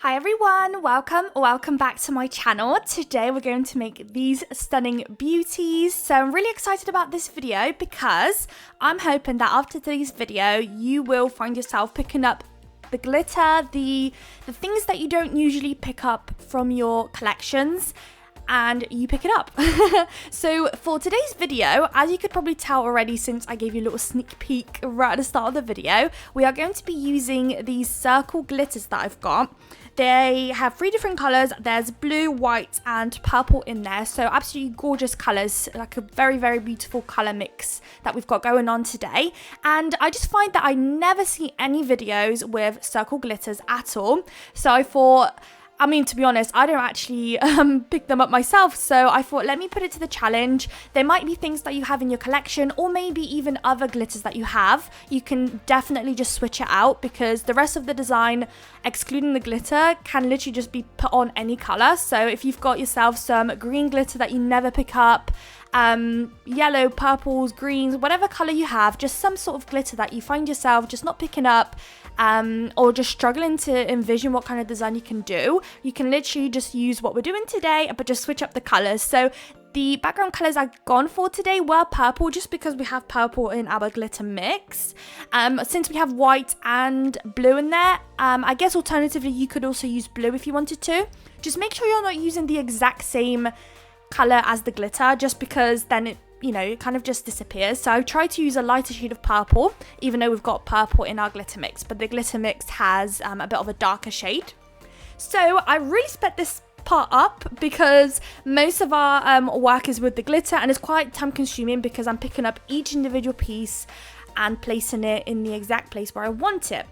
Hi everyone, welcome back to my channel. Today we're going to make these stunning beauties. So I'm really excited about this video because I'm hoping that after today's video you will find yourself picking up the glitter, the things that you don't usually pick up from your collections, and you pick it up. So for today's video, as you could probably tell already since I gave you a little sneak peek right at the start of the video, we are going to be using these circle glitters that I've got. They have 3 different colours. There's blue, white and purple in there. So absolutely gorgeous colours, like a very, very beautiful colour mix that we've got going on today. And I just find that I never see any videos with circle glitters at all. So I thought, to be honest, I don't actually pick them up myself, so I thought let me put it to the challenge. There might be things that you have in your collection or maybe even other glitters that you have. You can definitely just switch it out because the rest of the design, excluding the glitter, can literally just be put on any colour. So if you've got yourself some green glitter that you never pick up, yellow, purples, greens, whatever colour you have, just some sort of glitter that you find yourself just not picking up, or just struggling to envision what kind of design you can do, you can literally just use what we're doing today, but just switch up the colours. So the background colours I've gone for today were purple, just because we have purple in our glitter mix. Since we have white and blue in there, I guess alternatively you could also use blue if you wanted to. Just make sure you're not using the exact same colour as the glitter, just because then it kind of just disappears. So I tried to use a lighter shade of purple, even though we've got purple in our glitter mix, but the glitter mix has a bit of a darker shade. So I really sped this part up because most of our work is with the glitter, and it's quite time consuming because I'm picking up each individual piece and placing it in the exact place where I want it.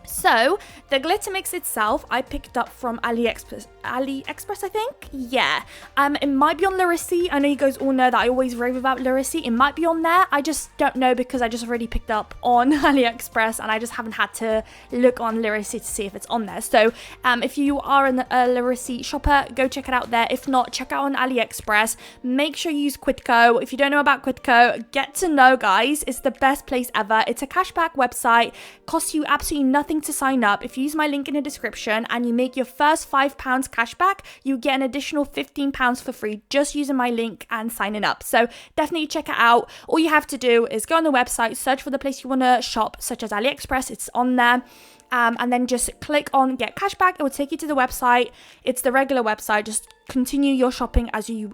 So the glitter mix itself I picked up from AliExpress, I think. Yeah, it might be on Larissy. I know you guys all know that I always rave about Larissy. It might be on there. I just don't know because I just already picked up on AliExpress and I just haven't had to look on Larissy to see if it's on there. So if you are a Larissy shopper, go check it out there. If not, check out on AliExpress. Make sure you use Quidco. If you don't know about Quidco, get to know, guys. It's the best place ever. It's a cashback website. Costs you absolutely nothing to sign up. If you use my link in the description and you make your first £5 cashback, you get an additional £15 for free just using my link and signing up. So definitely check it out. All you have to do is go on the website, search for the place you want to shop, such as AliExpress. It's on there. And then just click on get cashback. It will take you to the website. It's the regular website. Just continue your shopping as you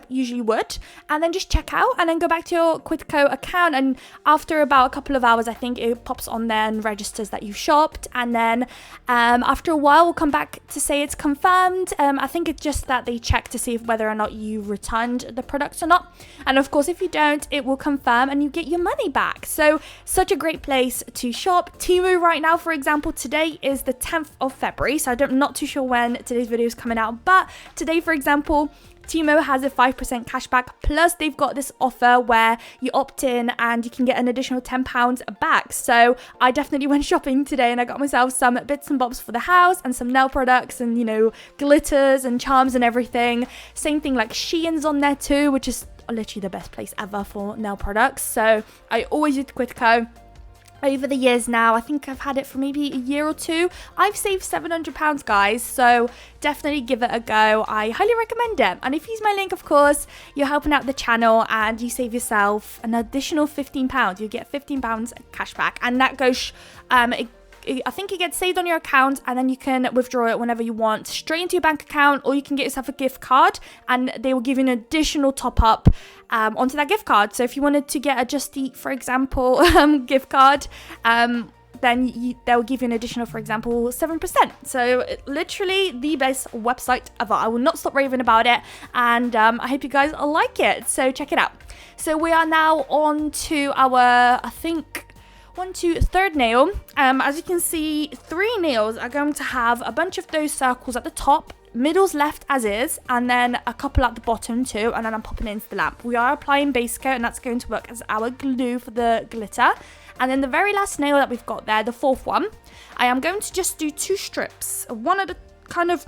usually would, and then just check out and then go back to your Quidco account, and after about a couple of hours I think it pops on there and registers that you've shopped, and then after a while we'll come back to say it's confirmed. I think it's just that they check to see if whether or not you returned the products or not, and of course if you don't, it will confirm and you get your money back. So such a great place to shop. Temu right now, for example, today is the 10th of February, so I'm not too sure when today's video is coming out, but today, for example, Temu has a 5% cashback, plus they've got this offer where you opt in and you can get an additional £10 back. So I definitely went shopping today and I got myself some bits and bobs for the house and some nail products and, glitters and charms and everything. Same thing, like Shein's on there too, which is literally the best place ever for nail products. So I always use Quidco. Over the years now, I think I've had it for maybe a year or two. I've saved £700, guys, so definitely give it a go. I highly recommend it. And if you use my link, of course, you're helping out the channel and you save yourself an additional £15. You get £15 cash back, and that goes, I think it gets saved on your account, and then you can withdraw it whenever you want straight into your bank account, or you can get yourself a gift card and they will give you an additional top up onto that gift card. So if you wanted to get a Just Eat, for example, gift card, then they'll give you an additional, for example, 7%. So literally the best website ever. I will not stop raving about it, and I hope you guys like it. So check it out. So we are now on to our, I think, third nail. As you can see, 3 nails are going to have a bunch of those circles at the top, middle's left as is, and then a couple at the bottom too, and then I'm popping it into the lamp. We are applying base coat, and that's going to work as our glue for the glitter. And then the very last nail that we've got there, the 4th one, I am going to just do 2 strips, one at a kind of,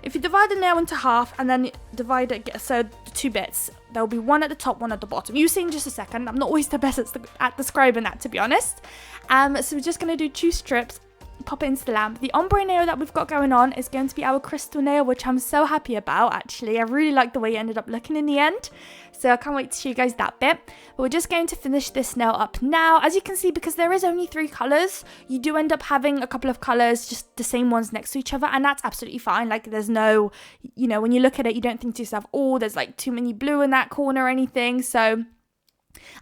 if you divide the nail into half and then divide it, so 2 bits, there'll be one at the top, one at the bottom. You see in just a second. I'm not always the best at describing that, to be honest. So we're just going to do 2 strips pop it into the lamp. The ombre nail that we've got going on is going to be our crystal nail, which I'm so happy about, actually. I really like the way it ended up looking in the end. So I can't wait to show you guys that bit. But we're just going to finish this nail up now. As you can see, because there is only 3 colours, you do end up having a couple of colours, just the same ones next to each other. And that's absolutely fine. Like, there's no, you know, when you look at it, you don't think to yourself, oh, there's like too many blue in that corner or anything. So,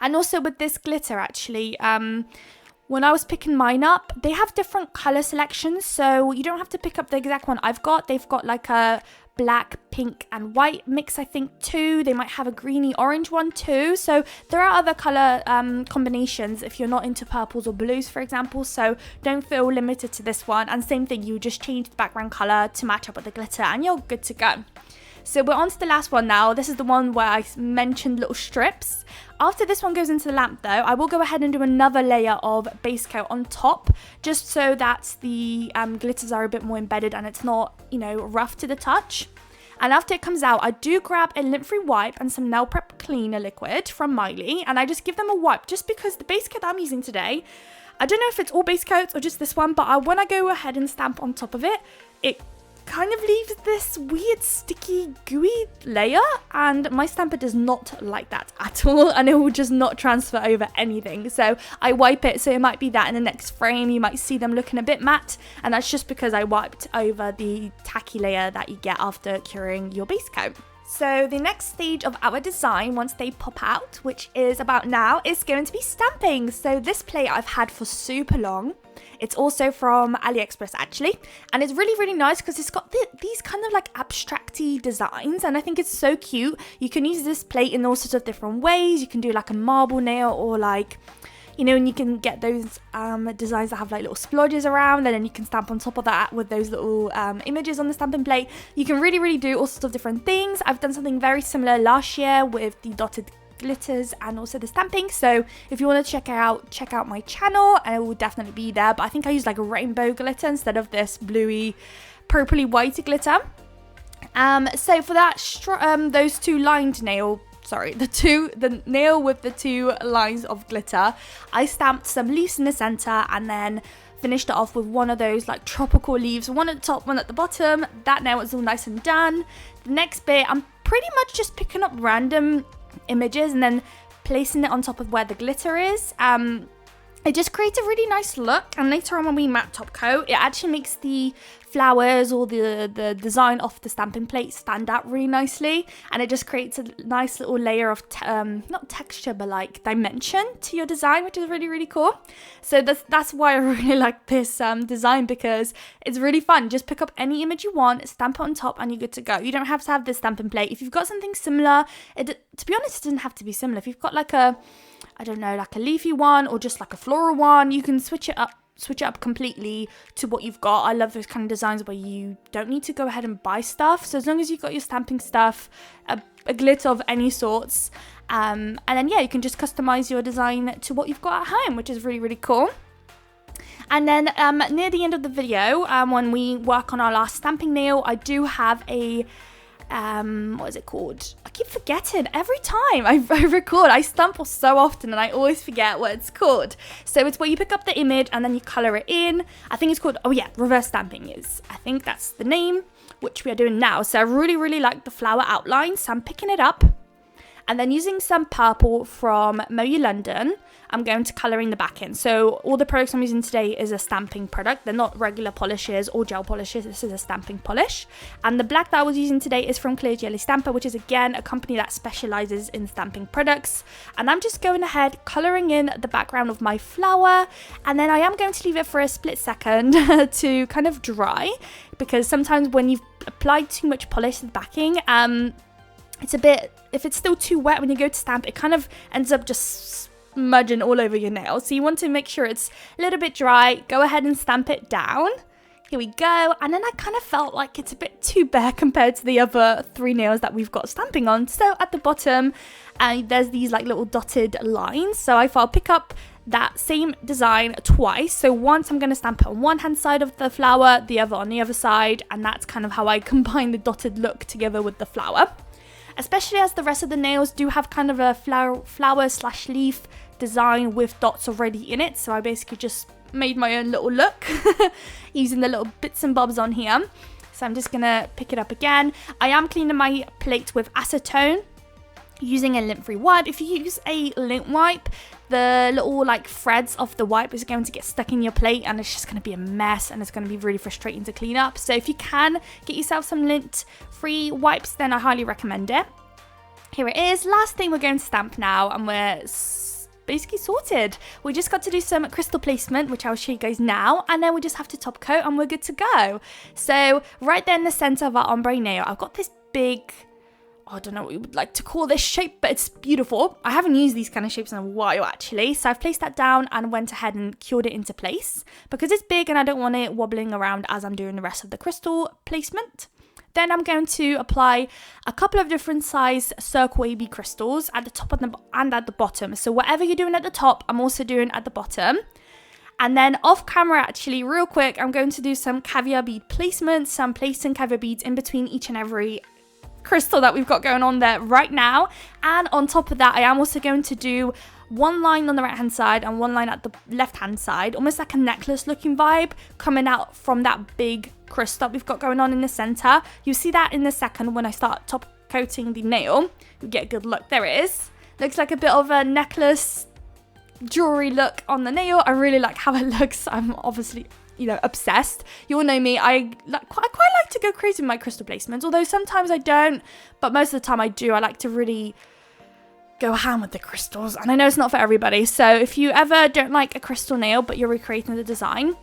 and also with this glitter, actually, when I was picking mine up, they have different colour selections, so you don't have to pick up the exact one I've got. They've got like a black, pink and white mix, I think, too. They might have a greeny orange one too. So there are other colour combinations if you're not into purples or blues, for example. So don't feel limited to this one. And same thing, you just change the background colour to match up with the glitter and you're good to go. So we're on to the last one now. This is the one where I mentioned little strips. After this one goes into the lamp though, I will go ahead and do another layer of base coat on top, just so that the glitters are a bit more embedded and it's not, you know, rough to the touch. And after it comes out, I do grab a lint-free wipe and some nail prep cleaner liquid from Miley, and I just give them a wipe, just because the base coat that I'm using today, I don't know if it's all base coats or just this one, but when I go ahead and stamp on top of it, it kind of leaves this weird sticky gooey layer, and my stamper does not like that at all, and it will just not transfer over anything. So I wipe it, so it might be that in the next frame you might see them looking a bit matte, and that's just because I wiped over the tacky layer that you get after curing your base coat. So the next stage of our design, once they pop out, which is about now, is going to be stamping. So this plate I've had for super long. It's also from AliExpress, actually, and it's really, really nice because it's got these kind of like abstracty designs, and I think it's so cute. You can use this plate in all sorts of different ways. You can do like a marble nail, or like, you know, and you can get those designs that have like little splodges around, and then you can stamp on top of that with those little images on the stamping plate. You can really, really do all sorts of different things. I've done something very similar last year with the dotted glitters and also the stamping, so if you want to check out my channel, and it will definitely be there. But I think I used like a rainbow glitter instead of this bluey purpley whitey glitter. So for that those two lined nail, the nail with the 2 lines of glitter, I stamped some leaves in the center and then finished it off with one of those like tropical leaves, one at the top, one at the bottom. That nail is all nice and done. The next bit, I'm pretty much just picking up random images and then placing it on top of where the glitter is. It just creates a really nice look, and later on when we matte top coat, it actually makes the flowers or the design off the stamping plate stand out really nicely, and it just creates a nice little layer of not texture but like dimension to your design, which is really, really cool. So that's why I really like this design, because it's really fun. Just pick up any image you want, stamp it on top, and you're good to go. You don't have to have this stamping plate. If you've got something similar, to be honest, it doesn't have to be similar. If you've got like a, I don't know, like a leafy one or just like a floral one, you can switch it up completely to what you've got. I love those kind of designs where you don't need to go ahead and buy stuff. So as long as you've got your stamping stuff, a glitter of any sorts, and then yeah, you can just customize your design to what you've got at home, which is really, really cool. And then near the end of the video, when we work on our last stamping nail, I do have a what is it called? I keep forgetting every time I record. I stamp so often and I always forget what it's called. So it's where you pick up the image and then you color it in. I think it's called, oh yeah, reverse stamping is, I think that's the name, which we are doing now. So I really, really like the flower outline, so I'm picking it up and then using some purple from Moyu London, I'm going to color in the back end. So all the products I'm using today is a stamping product. They're not regular polishes or gel polishes. This is a stamping polish. And the black that I was using today is from Clear Jelly Stamper, which is again a company that specializes in stamping products. And I'm just going ahead coloring in the background of my flower. And then I am going to leave it for a split second to kind of dry, because sometimes when you've applied too much polish to the backing, it's a bit, if it's still too wet when you go to stamp, it kind of ends up just smudging all over your nail. So you want to make sure it's a little bit dry. Go ahead and stamp it down. Here we go. And then I kind of felt like it's a bit too bare compared to the other 3 nails that we've got stamping on. So at the bottom, there's these like little dotted lines. So I thought I'll pick up that same design twice. So once I'm going to stamp it on one hand side of the flower, the other on the other side. And that's kind of how I combine the dotted look together with the flower. Especially as the rest of the nails do have kind of a flower/leaf design with dots already in it. So I basically just made my own little look using the little bits and bobs on here. So I'm just gonna pick it up again. I am cleaning my plate with acetone using a lint-free wipe. If you use a lint wipe, the little like threads of the wipe is going to get stuck in your plate and it's just going to be a mess and it's going to be really frustrating to clean up. So if you can get yourself some lint-free wipes, then I highly recommend it. Here it is. Last thing, we're going to stamp now, and we're basically sorted. We just got to do some crystal placement, which I'll show you guys now, and then we just have to top coat and we're good to go. So right there in the center of our ombre nail, I've got this big, I don't know what you would like to call this shape, but it's beautiful. I haven't used these kind of shapes in a while actually. So I've placed that down and went ahead and cured it into place because it's big and I don't want it wobbling around as I'm doing the rest of the crystal placement. Then I'm going to apply a couple of different size circle AB crystals at the top and at the bottom. So whatever you're doing at the top, I'm also doing at the bottom. And then off camera, actually, real quick, I'm going to do some caviar bead placements. So I'm placing caviar beads in between each and every crystal that we've got going on there right now. And on top of that, I am also going to do one line on the right hand side and one line at the left hand side, almost like a necklace looking vibe coming out from that big crystal that we've got going on in the center. You see that in the second when I start top coating the nail. You get a good look. There it is. Looks like a bit of a necklace jewelry look on the nail. I really like how it looks. I'm obviously, you know, obsessed. You all know me. I quite like to go crazy with my crystal placements, although sometimes I don't, but most of the time I do. I like to really go ham with the crystals, and I know it's not for everybody. So if you ever don't like a crystal nail but you're recreating the design,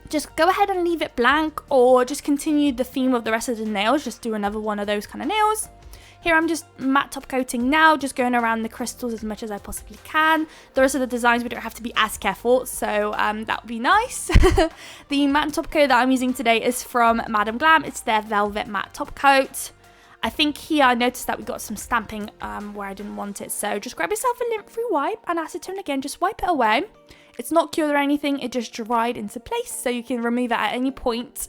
just go ahead and leave it blank, or just continue the theme of the rest of the nails. Just do another one of those kind of nails. Here I'm just matte top coating now, just going around the crystals as much as I possibly can. The rest of the designs we don't have to be as careful, so that would be nice. The matte top coat that I'm using today is from Madam Glam. It's their velvet matte top coat. I think here I noticed that we got some stamping where I didn't want it, so just grab yourself a lint-free wipe and acetone again, just wipe it away. It's not cured or anything, it just dried into place, so you can remove it at any point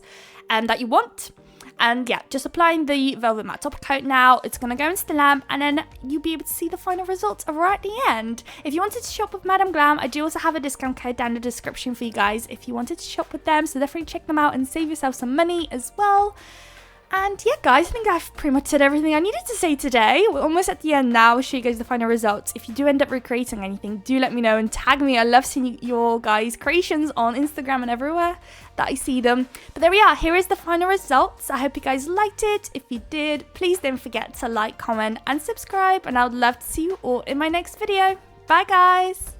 that you want. And yeah, just applying the velvet matte top coat now. It's going to go into the lamp, and then you'll be able to see the final results right at the end. If you wanted to shop with Madam Glam, I do also have a discount code down in the description for you guys if you wanted to shop with them, so definitely check them out and save yourself some money as well. And yeah, guys, I think I've pretty much said everything I needed to say today. We're almost at the end now. I'll show you guys the final results. If you do end up recreating anything, do let me know and tag me. I love seeing your guys' creations on Instagram and everywhere that I see them. But there we are. Here is the final results. I hope you guys liked it. If you did, please don't forget to like, comment, and subscribe. And I would love to see you all in my next video. Bye, guys.